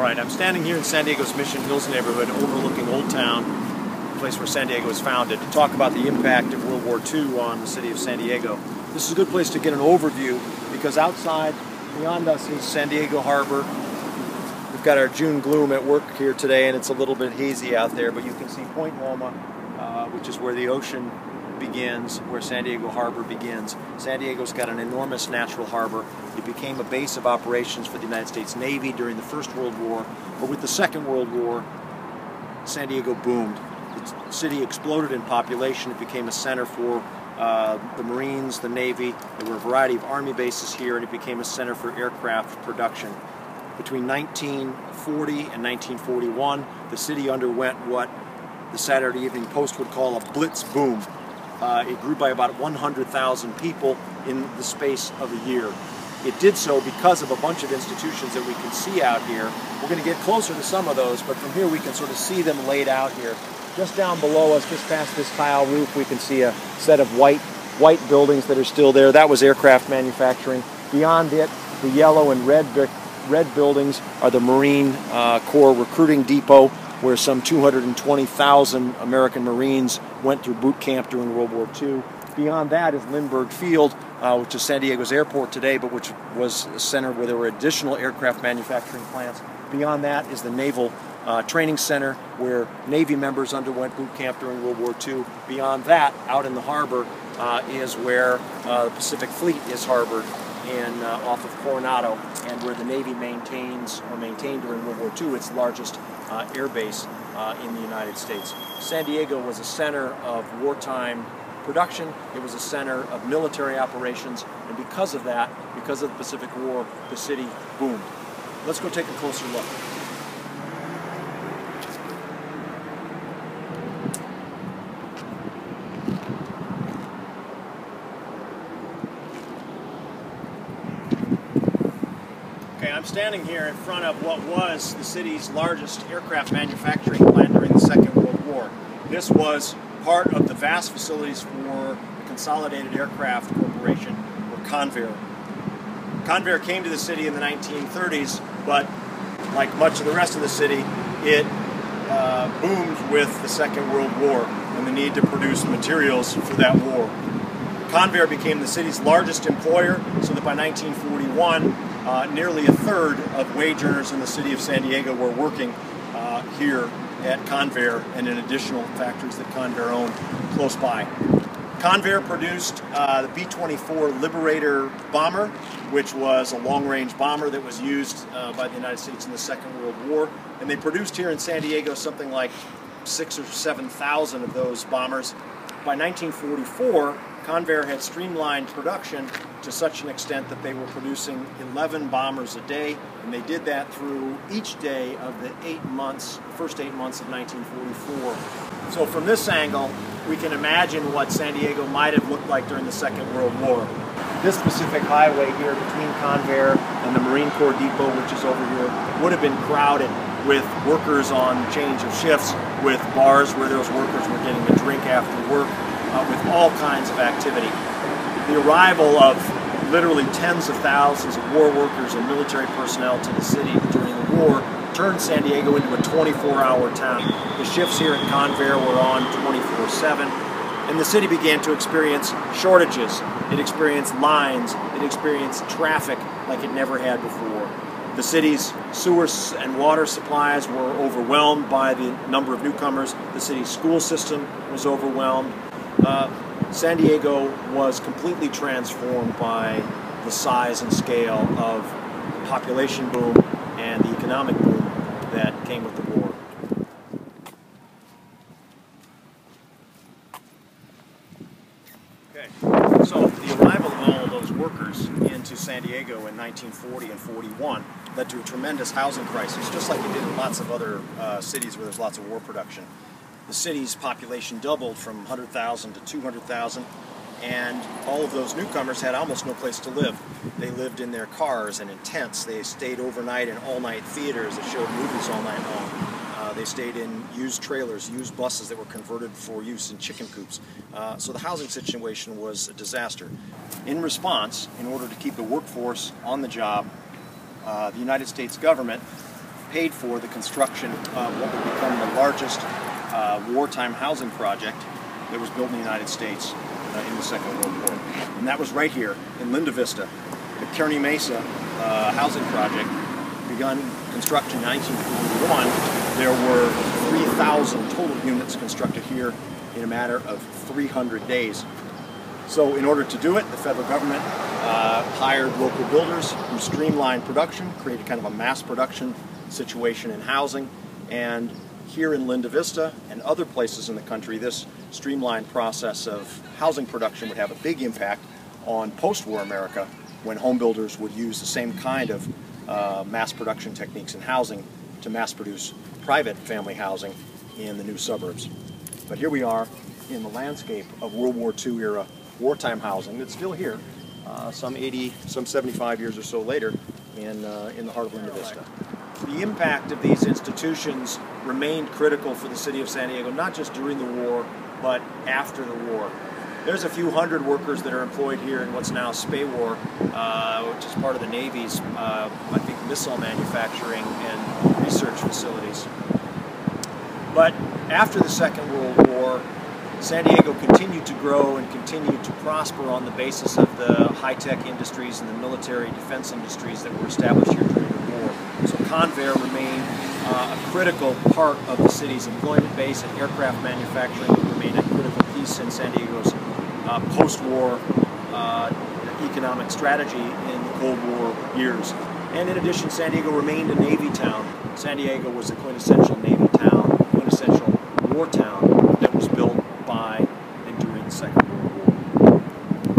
Alright, I'm standing here in San Diego's Mission Hills neighborhood overlooking Old Town, the place where San Diego was founded, to talk about the impact of World War II on the city of San Diego. This is a good place to get an overview because outside, beyond us, is San Diego Harbor. We've got our June gloom at work here today and it's a little bit hazy out there, but you can see Point Loma, which is where the ocean begins, where San Diego Harbor begins. San Diego's got an enormous natural harbor. It became a base of operations for the United States Navy during the First World War, but with the Second World War, San Diego boomed. The city exploded in population. It became a center for the Marines, the Navy. There were a variety of Army bases here, and it became a center for aircraft production. Between 1940 and 1941, the city underwent what the Saturday Evening Post would call a blitz boom. It grew by about 100,000 people in the space of a year. It did so because of a bunch of institutions that we can see out here. We're going to get closer to some of those, but from here we can sort of see them laid out here. Just down below us, just past this tile roof, we can see a set of white buildings that are still there. That was aircraft manufacturing. Beyond it, the yellow and red buildings are the Marine Corps recruiting depot, where some 220,000 American Marines went through boot camp during World War II. Beyond that is Lindbergh Field, which is San Diego's airport today, but which was a center where there were additional aircraft manufacturing plants. Beyond that is the Naval Training Center, where Navy members underwent boot camp during World War II. Beyond that, out in the harbor, is where the Pacific Fleet is harbored off of Coronado, and where the Navy maintained during World War II its largest air base in the United States. San Diego was a center of wartime production. It was a center of military operations, and because of that, because of the Pacific War, the city boomed. Let's go take a closer look. I'm standing here in front of what was the city's largest aircraft manufacturing plant during the Second World War. This was part of the vast facilities for the Consolidated Aircraft Corporation, or Convair. Convair came to the city in the 1930s, but like much of the rest of the city, it boomed with the Second World War and the need to produce materials for that war. Convair became the city's largest employer, so that by 1941, nearly a third of wage earners in the city of San Diego were working here at Convair and in additional factories that Convair owned close by. Convair produced the B-24 Liberator bomber, which was a long-range bomber that was used by the United States in the Second World War. And they produced here in San Diego something like 6,000 or 7,000 of those bombers. By 1944, Convair had streamlined production to such an extent that they were producing 11 bombers a day, and they did that through each day of the first 8 months of 1944. So from this angle, we can imagine what San Diego might have looked like during the Second World War. This Pacific Highway here between Convair and the Marine Corps Depot, which is over here, would have been crowded with workers on change of shifts, with bars where those workers were getting a drink after work, with all kinds of activity. The arrival of literally tens of thousands of war workers and military personnel to the city during the war turned San Diego into a 24-hour town. The shifts here at Convair were on 24/7, and the city began to experience shortages. It experienced lines, it experienced traffic like it never had before. The city's sewer and water supplies were overwhelmed by the number of newcomers. The city's school system was overwhelmed. San Diego was completely transformed by the size and scale of the population boom and the economic boom that came with the war. Okay, so the arrival of all of those workers into San Diego in 1940 and 41 led to a tremendous housing crisis, just like it did in lots of other cities where there's lots of war production. The city's population doubled from 100,000 to 200,000, and all of those newcomers had almost no place to live. They lived in their cars and in tents. They stayed overnight in all-night theaters that showed movies all night long. They stayed in used trailers, used buses that were converted for use in chicken coops. So the housing situation was a disaster. In response, in order to keep the workforce on the job, the United States government paid for the construction of what would become the largest wartime housing project that was built in the United States in the Second World War. And that was right here in Linda Vista. The Kearney Mesa housing project begun construction in 1941. There were 3,000 total units constructed here in a matter of 300 days. So in order to do it, the federal government hired local builders who streamlined production, created kind of a mass production situation in housing, and here in Linda Vista and other places in the country, this streamlined process of housing production would have a big impact on post-war America when home builders would use the same kind of mass production techniques in housing to mass produce private family housing in the new suburbs. But here we are in the landscape of World War II era wartime housing that's still here, some 75 years or so later in the heart of Linda Vista. The impact of these institutions remained critical for the city of San Diego, not just during the war, but after the war. There's a few hundred workers that are employed here in what's now SPAWAR, which is part of the Navy's, I think, missile manufacturing and research facilities. But after the Second World War, San Diego continued to grow and continued to prosper on the basis of the high-tech industries and the military defense industries that were established here during the war. So Convair remained a critical part of the city's employment base, and aircraft manufacturing remained a critical piece in San Diego's post-war economic strategy in the Cold War years. And in addition, San Diego remained a Navy town. San Diego was a quintessential Navy town, quintessential war town.